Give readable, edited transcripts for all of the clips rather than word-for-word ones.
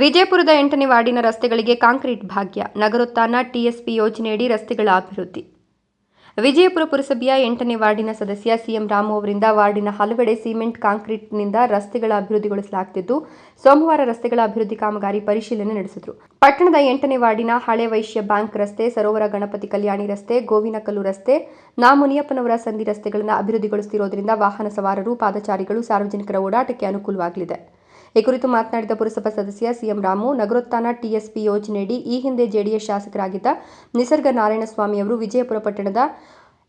ವಿಜಯಪುರದ 8ನೇ ವಾರ್ಡಿನ ರಸ್ತೆಗಳಿಗೆ ಕಾಂಕ್ರೀಟ್ ಭಾಗ್ಯ. ನಗರೋತ್ಥಾನ ಟಿಎಸ್ಪಿ ಯೋಜನೆಯಡಿ ರಸ್ತೆಗಳ ಅಭಿವೃದ್ಧಿ. ವಿಜಯಪುರ ಪುರಸಭೆಯ 8ನೇ ವಾರ್ಡಿನ ಸದಸ್ಯ ಸಿಎಂ ರಾಮು ಅವರಿಂದ ವಾರ್ಡಿನ ಹಲವೆಡೆ ಸಿಮೆಂಟ್ ಕಾಂಕ್ರೀಟ್ನಿಂದ ರಸ್ತೆಗಳ ಅಭಿವೃದ್ಧಿಗೊಳಿಸಲಾಗುತ್ತಿದ್ದು, ಸೋಮವಾರ ರಸ್ತೆಗಳ ಅಭಿವೃದ್ಧಿ ಕಾಮಗಾರಿ ಪರಿಶೀಲನೆ ನಡೆಸಿದರು. ಪಟ್ಟಣದ 8ನೇ ವಾರ್ಡಿನ ಹಳೆ ವೈಶ್ಯ ಬ್ಯಾಂಕ್ ರಸ್ತೆ, ಸರೋವರ ಗಣಪತಿ ಕಲ್ಯಾಣಿ ರಸ್ತೆ, ಗೋವಿನಕಲ್ಲು ರಸ್ತೆ, ಮುನಿಯಪ್ಪನವರ ಸಂಧಿ ರಸ್ತೆಗಳನ್ನು ಅಭಿವೃದ್ಧಿಗೊಳಿಸುತ್ತಿರುವುದರಿಂದ ವಾಹನ ಸವಾರರು, ಪಾದಚಾರಿಗಳು, ಸಾರ್ವಜನಿಕರ ಓಡಾಟಕ್ಕೆ ಅನುಕೂಲವಾಗಲಿದೆ. ಈ ಕುರಿತು ಮಾತನಾಡಿದ ಪುರಸಭಾ ಸದಸ್ಯ ಸಿಎಂ ರಾಮು, ನಗರೋತ್ಥಾನ ಟಿಎಸ್ಪಿ ಯೋಜನೆಯಡಿ ಈ ಹಿಂದೆ ಜೆಡಿಎಸ್ ಶಾಸಕರಾಗಿದ್ದ ನಿಸರ್ಗ ನಾರಾಯಣಸ್ವಾಮಿ ಅವರು ವಿಜಯಪುರ ಪಟ್ಟಣದ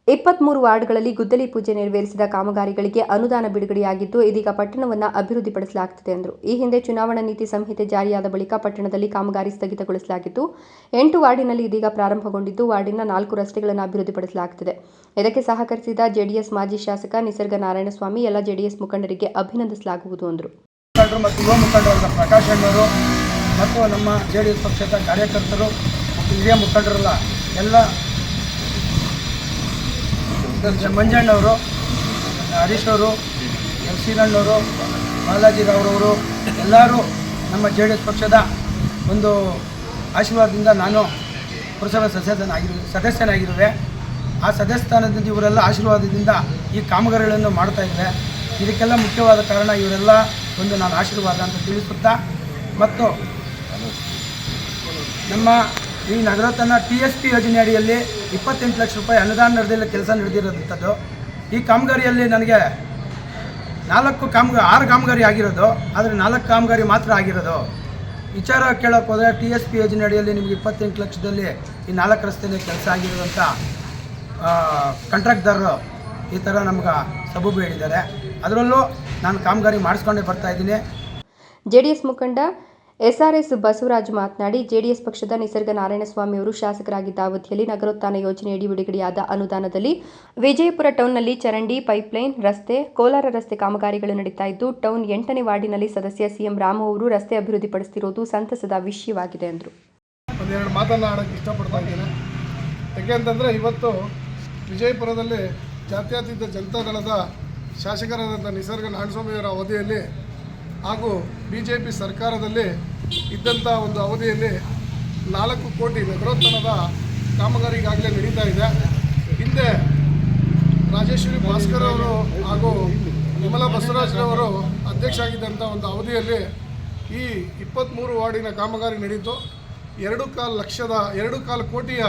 23 ವಾರ್ಡ್ಗಳಲ್ಲಿ ಗುದ್ದಲಿ ಪೂಜೆ ನೆರವೇರಿಸಿದ ಕಾಮಗಾರಿಗಳಿಗೆ ಅನುದಾನ ಬಿಡುಗಡೆಯಾಗಿದ್ದು, ಇದೀಗ ಪಟ್ಟಣವನ್ನು ಅಭಿವೃದ್ಧಿಪಡಿಸಲಾಗುತ್ತಿದೆ ಎಂದರು. ಈ ಹಿಂದೆ ಚುನಾವಣಾ ನೀತಿ ಸಂಹಿತೆ ಜಾರಿಯಾದ ಬಳಿಕ ಪಟ್ಟಣದಲ್ಲಿ ಕಾಮಗಾರಿ ಸ್ಥಗಿತಗೊಳಿಸಲಾಗಿದ್ದು, 8 ವಾರ್ಡಿನಲ್ಲಿ ಇದೀಗ ಪ್ರಾರಂಭಗೊಂಡಿದ್ದು, ವಾರ್ಡಿನ 4 ರಸ್ತೆಗಳನ್ನು ಅಭಿವೃದ್ಧಿಪಡಿಸಲಾಗುತ್ತಿದೆ. ಇದಕ್ಕೆ ಸಹಕರಿಸಿದ ಜೆಡಿಎಸ್ ಮಾಜಿ ಶಾಸಕ ನಿಸರ್ಗ ನಾರಾಯಣಸ್ವಾಮಿ ಎಲ್ಲ ಜೆಡಿಎಸ್ ಮುಖಂಡರಿಗೆ ಅಭಿನಂದಿಸಲಾಗುವುದು ಎಂದರು. ಮತ್ತು ಯುವ ಮುಖಂಡರಾದ ಪ್ರಕಾಶ್ ಅಣ್ಣವರು ಮತ್ತು ನಮ್ಮ ಜೆಡಿಎಸ್ ಪಕ್ಷದ ಕಾರ್ಯಕರ್ತರು ಮತ್ತು ಹಿರಿಯ ಮುಖಂಡರೆಲ್ಲ ಎಲ್ಲ ಮಂಜಣ್ಣವರು, ಹರೀಶ್ ಅವರು, ಸೀನಣ್ಣವರು, ಬಾಲಾಜಿರಾವ್ರವರು ಎಲ್ಲರೂ ನಮ್ಮ ಜೆಡಿಎಸ್ ಪಕ್ಷದ ಒಂದು ಆಶೀರ್ವಾದದಿಂದ ನಾನು ಪುರಸಭೆ ಸದಸ್ಯನಾಗಿರುವೆ. ಆ ಸದಸ್ಯಸ್ಥಾನದಿಂದ ಇವರೆಲ್ಲ ಆಶೀರ್ವಾದದಿಂದ ಈ ಕಾಮಗಾರಿಗಳನ್ನು ಮಾಡ್ತಾಯಿದ್ದೆ. ಇದಕ್ಕೆಲ್ಲ ಮುಖ್ಯವಾದ ಕಾರಣ ಇವರೆಲ್ಲ ಒಂದು ನಾನು ಆಶೀರ್ವಾದ ಅಂತ ತಿಳಿಸುತ್ತಾ, ಮತ್ತು ನಮ್ಮ ಈ ನಗರೋತ್ಥಾನ ಟಿಎಸ್ಪಿ ಯೋಜನೆ ಅಡಿಯಲ್ಲಿ 28 ಲಕ್ಷ ರೂಪಾಯಿ ಅನುದಾನ ನಡೆದಿಲ್ಲ ಕೆಲಸ ನಡೆದಿರೋದಂಥದ್ದು. ಈ ಕಾಮಗಾರಿಯಲ್ಲಿ ನನಗೆ 6 ಕಾಮಗಾರಿ ಆಗಿರೋದು, ಆದರೆ 4 ಕಾಮಗಾರಿ ಮಾತ್ರ ಆಗಿರೋದು. ವಿಚಾರ ಕೇಳೋಕ್ಕೆ ಹೋದರೆ ಟಿಎಸ್ಪಿ ಯೋಜನೆ ಅಡಿಯಲ್ಲಿ ನಿಮಗೆ 28 ಲಕ್ಷದಲ್ಲಿ ಈ 4 ರಸ್ತೆಯಲ್ಲಿ ಕೆಲಸ ಆಗಿರೋದಂಥ ಕಾಂಟ್ರಾಕ್ಟ್ದಾರರು ಈ ಥರ ನಮ್ಗೆ ಸಬೂಬು ಹೇಳಿದ್ದಾರೆ. ಅದರಲ್ಲೂ ನಾನು ಕಾಮಗಾರಿ ಮಾಡಿಸ್ಕೊಂಡೇ ಬರ್ತಾ ಇದ್ದೀನಿ. ಜೆಡಿಎಸ್ ಮುಖಂಡ ಎಸ್ಆರ್ಎಸ್ ಬಸವರಾಜ್ ಮಾತನಾಡಿ, ಜೆಡಿಎಸ್ ಪಕ್ಷದ ನಿಸರ್ಗ ನಾರಾಯಣಸ್ವಾಮಿ ಅವರು ಶಾಸಕರಾಗಿದ್ದ ಅವಧಿಯಲ್ಲಿ ನಗರೋತ್ಥಾನ ಯೋಜನೆಯಡಿ ಬಿಡುಗಡೆಯಾದ ಅನುದಾನದಲ್ಲಿ ವಿಜಯಪುರ ಟೌನ್ನಲ್ಲಿ ಚರಂಡಿ, ಪೈಪ್ಲೈನ್ ರಸ್ತೆ, ಕೋಲಾರ ರಸ್ತೆ ಕಾಮಗಾರಿಗಳು ನಡೀತಾ ಇದ್ದು, ಟೌನ್ 8ನೇ ವಾರ್ಡಿನಲ್ಲಿ ಸದಸ್ಯ ಸಿಎಂ ರಾಮು ಅವರು ರಸ್ತೆ ಅಭಿವೃದ್ಧಿಪಡಿಸುತ್ತಿರುವುದು ಸಂತಸದ ವಿಷಯವಾಗಿದೆ ಎಂದರು. ಒಂದೆರಡು ಮಾತನಾಡೋಕ್ಕೆ ಇಷ್ಟಪಡ್ತಾ ಇದ್ದೇನೆ. ಯಾಕೆಂತಂದರೆ ಇವತ್ತು ವಿಜಯಪುರದಲ್ಲಿ ಜಾತ್ಯತೀತ ಜನತಾದಳದ ಶಾಸಕರಾದಂಥ ನಿಸರ್ಗ ನಾರಾಯಣಸ್ವಾಮಿಯವರ ಅವಧಿಯಲ್ಲಿ ಹಾಗೂ BJP ಸರ್ಕಾರದಲ್ಲಿ ಇದ್ದಂಥ ಒಂದು ಅವಧಿಯಲ್ಲಿ 4 ಕೋಟಿ ನಗರೋತ್ಥಾನದ ಕಾಮಗಾರಿ ಈಗಾಗಲೇ ನಡೀತಾ ಇದೆ. ಹಿಂದೆ ರಾಜೇಶ್ವರಿ ಭಾಸ್ಕರ್ ಅವರು ಹಾಗೂ ವಿಮಲಾ ಬಸವರಾಜ್ರವರು ಅಧ್ಯಕ್ಷ ಆಗಿದ್ದಂಥ ಒಂದು ಅವಧಿಯಲ್ಲಿ ಈ 23 ವಾರ್ಡಿನ ಕಾಮಗಾರಿ ನಡೀತು. 2.25 ಕೋಟಿಯ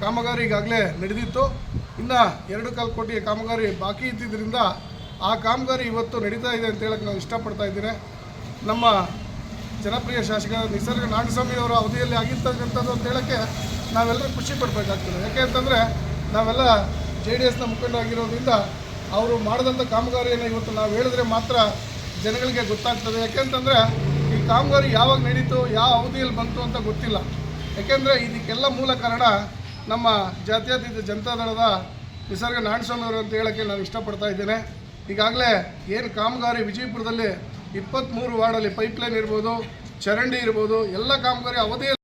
ಕಾಮಗಾರಿ ಈಗಾಗಲೇ ನಡೆದಿತ್ತು. ಇನ್ನು 2.25 ಕೋಟಿಯ ಕಾಮಗಾರಿ ಬಾಕಿ ಇದ್ದಿದ್ದರಿಂದ ಆ ಕಾಮಗಾರಿ ಇವತ್ತು ನಡೀತಾ ಇದೆ ಅಂತ ಹೇಳಕ್ಕೆ ನಾನು ಇಷ್ಟಪಡ್ತಾ ಇದ್ದೇನೆ. ನಮ್ಮ ಜನಪ್ರಿಯ ಶಾಸಕ ನಿಸರ್ಗ ನಾರಾಯಣಸ್ವಾಮಿ ಅವರ ಅವಧಿಯಲ್ಲಿ ಆಗಿರ್ತಕ್ಕಂಥದ್ದು ಅಂತ ಹೇಳೋಕ್ಕೆ ನಾವೆಲ್ಲರೂ ಖುಷಿ ಪಡಬೇಕಾಗ್ತದೆ. ಯಾಕೆ ಅಂತಂದರೆ ನಾವೆಲ್ಲ JDSನ ಮುಖಂಡರಾಗಿರೋದ್ರಿಂದ ಅವರು ಮಾಡಿದಂಥ ಕಾಮಗಾರಿಯನ್ನು ಇವತ್ತು ನಾವು ಹೇಳಿದ್ರೆ ಮಾತ್ರ ಜನಗಳಿಗೆ ಗೊತ್ತಾಗ್ತದೆ. ಯಾಕೆಂತಂದರೆ ಈ ಕಾಮಗಾರಿ ಯಾವಾಗ ನಡೀತು, ಯಾವ ಅವಧಿಯಲ್ಲಿ ಬಂತು ಅಂತ ಗೊತ್ತಿಲ್ಲ. ಯಾಕೆಂದರೆ ಇದಕ್ಕೆಲ್ಲ ಮೂಲ ಕಾರಣ ನಮ್ಮ ಜಾತ್ಯತೀತ ಜನತಾದಳದ ನಿಸರ್ಗ ನಾರಾಯಣಸ್ವಾಮಿ ಅವರು ಅಂತ ಹೇಳೋಕ್ಕೆ ನಾನು ಇಷ್ಟಪಡ್ತಾ ಇದ್ದೇನೆ. ಈಗಾಗಲೇ ಏನು ಕಾಮಗಾರಿ ವಿಜಯಪುರದಲ್ಲಿ 23 ವಾರ್ಡಲ್ಲಿ ಪೈಪ್ಲೈನ್ ಇರ್ಬೋದು, ಚರಂಡಿ ಇರ್ಬೋದು, ಎಲ್ಲ ಕಾಮಗಾರಿ ಅವಧಿಯಲ್ಲಿ